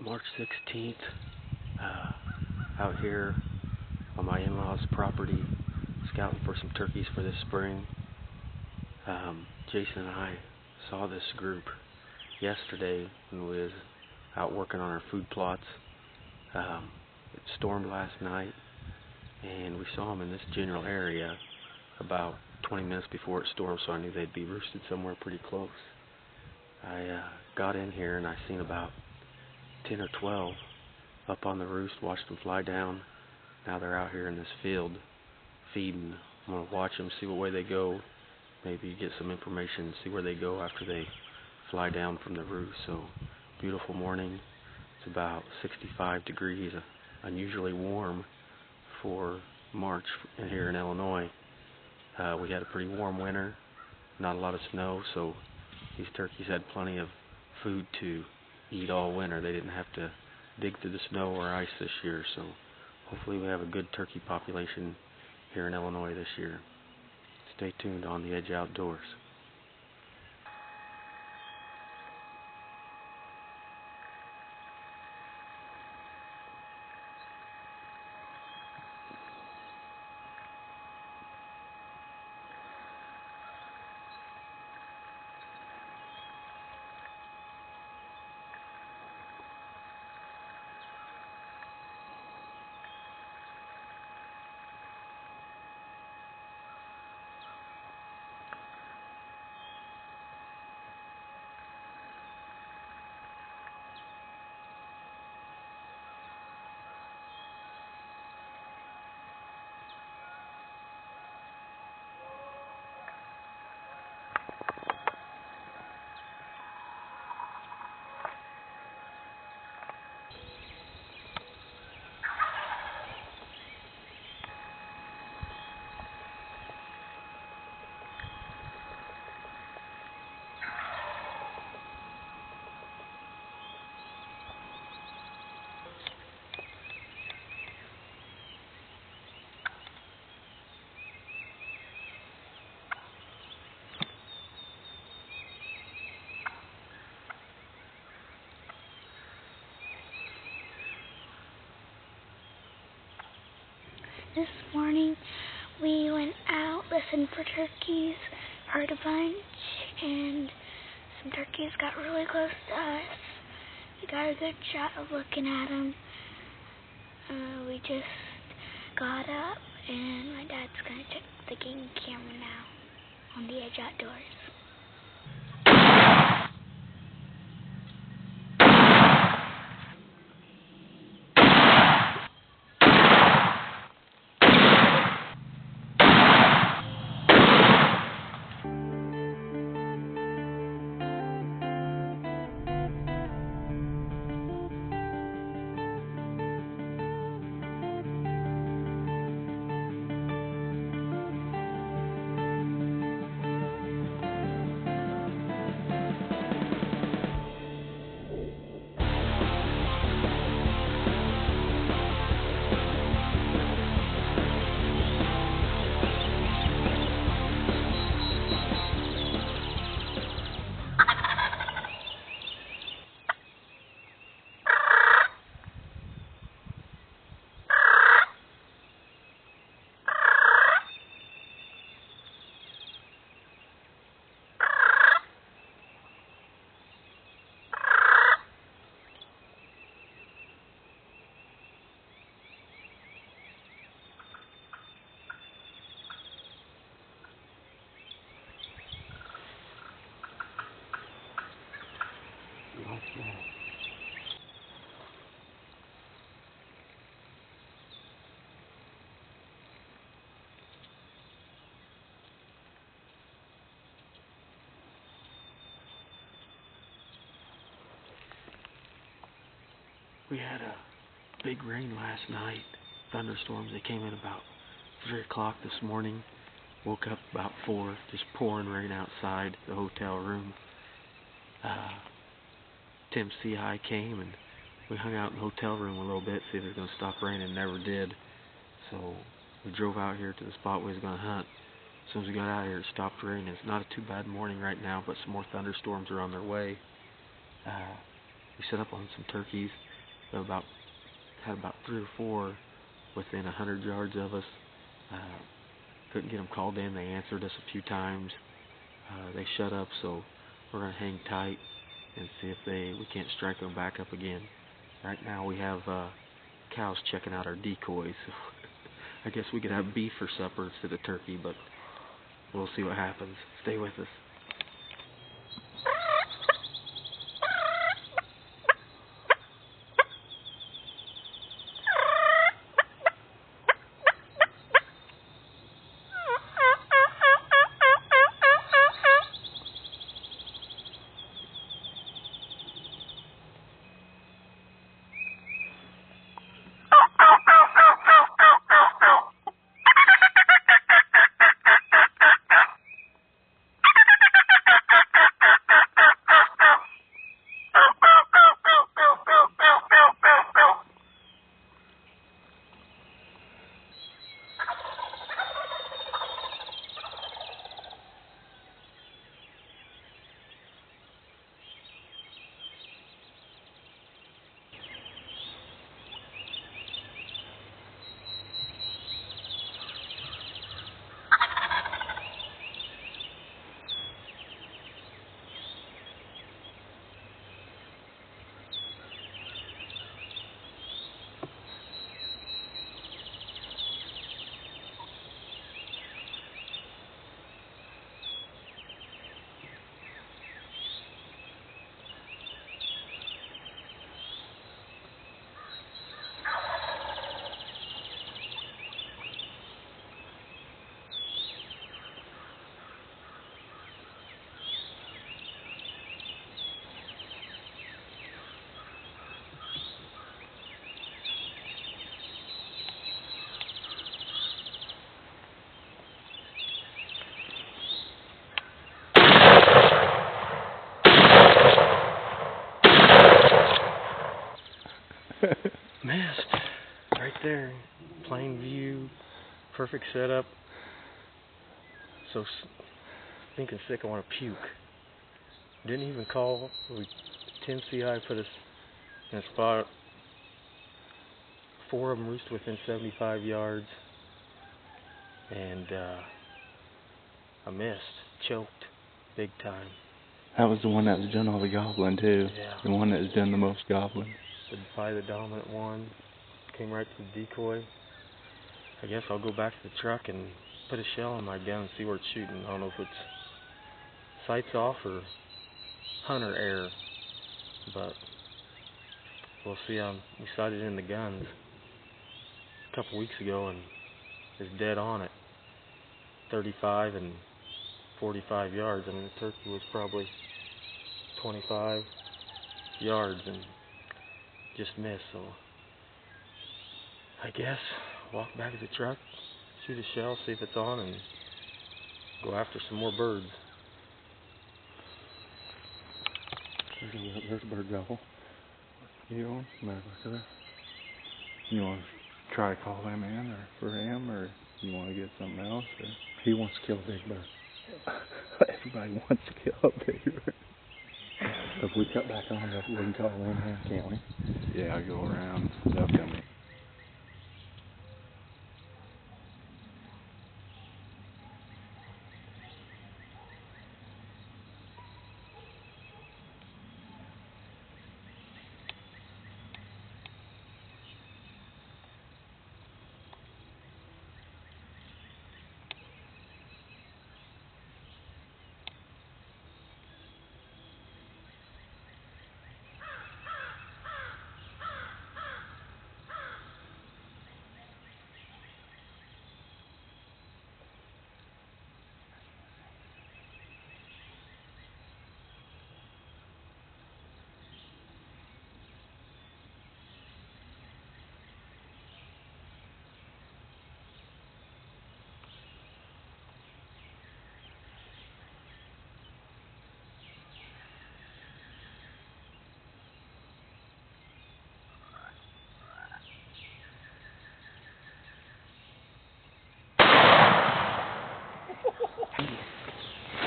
March 16th, out here on my in-laws' property, scouting for some turkeys for this spring. Jason and I saw this group yesterday when we was out working on our food plots. It stormed last night, and we saw them in this general area about 20 minutes before it stormed, so I knew they'd be roosted somewhere pretty close. I got in here and I seen about 10 or 12 up on the roost, watched them fly down. Now they're out here in this field feeding. I'm going to watch them, see what way they go, maybe get some information, see where they go after they fly down from the roost. So, beautiful morning. It's about 65 degrees, unusually warm for March here in Illinois. We had a pretty warm winter, not a lot of snow, so these turkeys had plenty of food to eat all winter. They didn't have to dig through the snow or ice this year, so hopefully we have a good turkey population here in Illinois this year. Stay tuned on The Edge Outdoors. This morning we went out, listened for turkeys, heard a bunch, and some turkeys got really close to us. We got a good shot of looking at them. We just got up, and my dad's going to check the game camera now on The Edge Outdoors. We had a big rain last night, thunderstorms. They came in about 3 o'clock this morning. Woke up about 4, just pouring rain outside the hotel room. Tim C.I. came and we hung out in the hotel room a little bit, see if it was going to stop raining. Never did. So we drove out here to the spot we was going to hunt. As soon as we got out here, it stopped raining. It's not a too bad morning right now, but some more thunderstorms are on their way. We set up on some turkeys. Had about 3 or 4 within 100 yards of us. Couldn't get them called in. They answered us a few times. They shut up, so we're going to hang tight and see if we can't strike them back up again. Right now we have cows checking out our decoys. So I guess we could have beef for supper instead of turkey, but we'll see what happens. Stay with us. Missed. Right there. Plain view. Perfect setup. So thinking sick, I want to puke. Didn't even call. 10 CI put us in a spot. 4 of them roosted within 75 yards. And I missed. Choked. Big time. That was the one that was doing all the gobbling too. Yeah. The one that was doing the most gobbling. Probably the dominant one. Came right to the decoy. I guess I'll go back to the truck and put a shell in my gun and see where it's shooting. I don't know if it's sights off or hunter error, but we'll see. We sighted in the guns a couple weeks ago and is dead on it. 35 and 45 yards. I mean, the turkey was probably 25 yards and just missed, so I guess walk back to the truck, shoot a shell, see if it's on, and go after some more birds. There's a bird gobble. You want You want to try to call him in or for him, or you want to get something else? Or? He wants to kill a big bird. Everybody wants to kill a big bird. If we cut back on, we can call him, can't we? Yeah, I'll go around. They'll come in.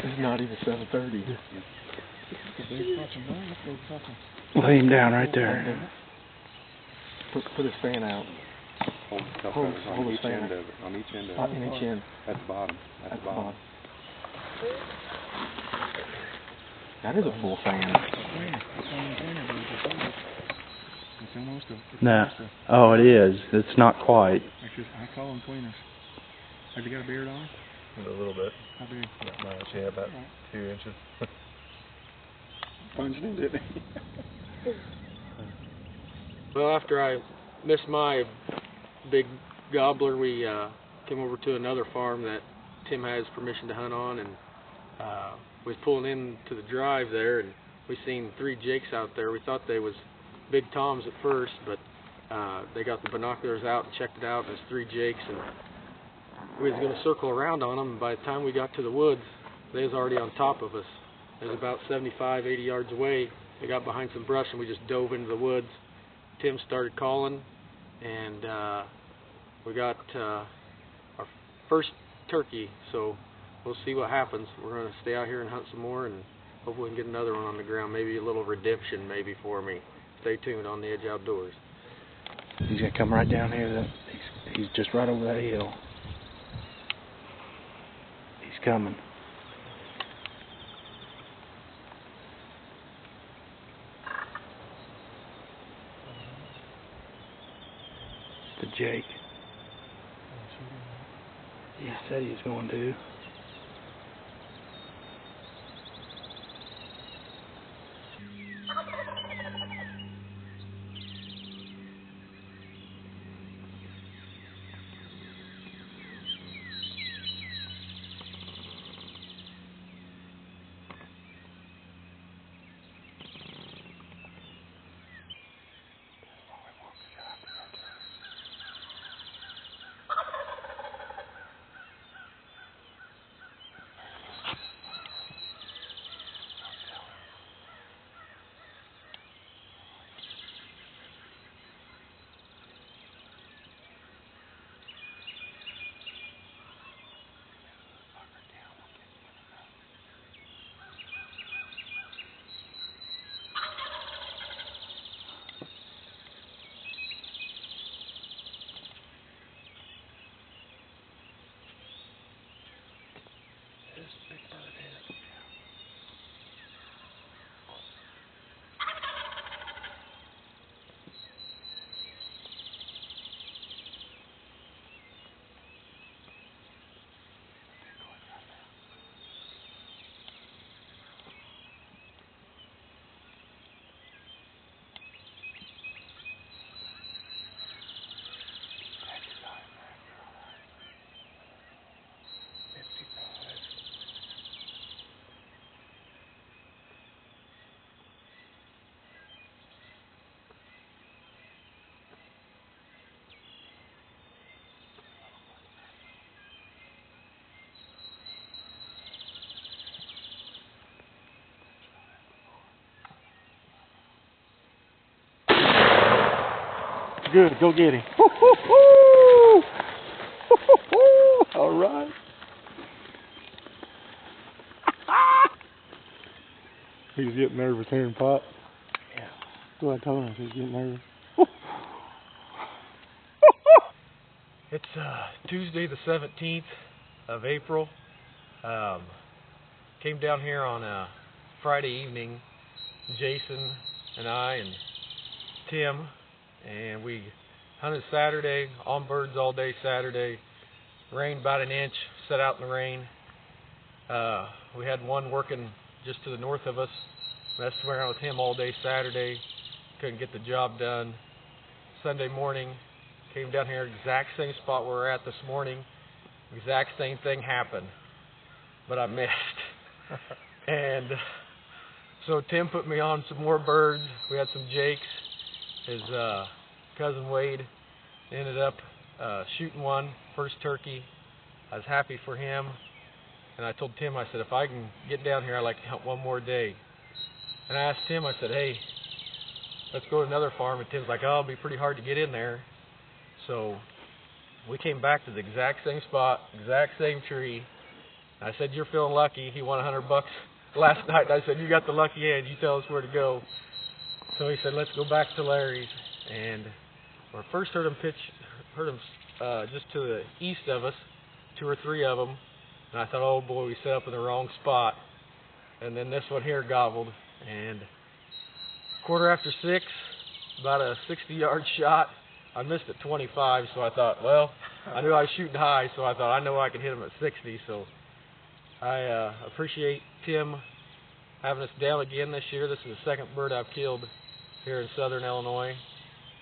It's not even 7:30. Lay him down right there. Put his fan out. Hold his each fan end of it. On each end of out. it. In each end. At the bottom. At the bottom. That is a full fan. It's almost a... No. Oh, it is. It's not quite. I call them tweeners. Have you got a beard on? A little bit. How big? Not much. Yeah, about 2 inches. Punched him, didn't he? Well, after I missed my big gobbler, we came over to another farm that Tim has permission to hunt on, and we was pulling into the drive there, and we seen 3 jakes out there. We thought they was big toms at first, but they got the binoculars out and checked it out, and it's 3 jakes, and we was going to circle around on them, and by the time we got to the woods, they was already on top of us. It was about 75, 80 yards away. They got behind some brush, and we just dove into the woods. Tim started calling, and we got our first turkey, so we'll see what happens. We're going to stay out here and hunt some more, and hopefully we can get another one on the ground, maybe a little redemption maybe for me. Stay tuned on The Edge Outdoors. He's going to come right down here. He's just right over that hill. He's coming. The Jake. He said he was going to. Good, go get him. Woo-hoo-hoo! Woo-hoo-hoo! All right. He was getting nervous hearing pop. Yeah. That's what I told him. He was getting nervous. It's Tuesday the 17th of April. Came down here on a Friday evening, Jason and I and Tim, and we hunted Saturday, on birds all day Saturday. Rained about an inch, set out in the rain. We had one working just to the north of us. Messed around with him all day Saturday. Couldn't get the job done. Sunday morning, came down here, exact same spot where we're at this morning. Exact same thing happened, but I missed. And so Tim put me on some more birds. We had some jakes. His cousin Wade ended up shooting one, first turkey. I was happy for him. And I told Tim, I said, if I can get down here, I'd like to hunt one more day. And I asked Tim, I said, hey, let's go to another farm. And Tim's like, oh, it'll be pretty hard to get in there. So we came back to the exact same spot, exact same tree. I said, you're feeling lucky. He won $100 last night. I said, you got the lucky hand. You tell us where to go. So he said, let's go back to Larry's. And when I first heard him just to the east of us, 2 or 3 of them, and I thought, oh boy, we set up in the wrong spot. And then this one here gobbled, and 6:15, about a 60-yard shot. I missed at 25, so I thought, well, I knew I was shooting high, so I thought I know I could hit him at 60. So I appreciate Tim having us down again this year. This is the second bird I've killed here in southern Illinois,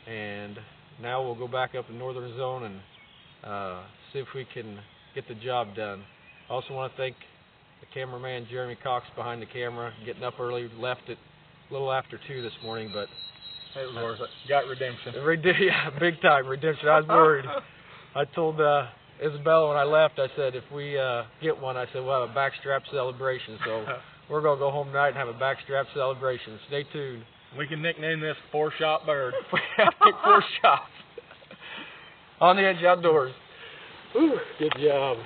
and now we'll go back up in northern zone and see if we can get the job done. I also want to thank the cameraman Jeremy Cox behind the camera, getting up early, left it a little after 2 this morning, but It was worth it. Got redemption. yeah, big time redemption. I was worried. I told Isabella when I left, I said, if we get one, I said, we'll have a backstrap celebration. So we're going to go home tonight and have a backstrap celebration. Stay tuned. We can nickname this 4-shot bird. We have to take 4 shots. On the Edge Outdoors. Ooh, good job.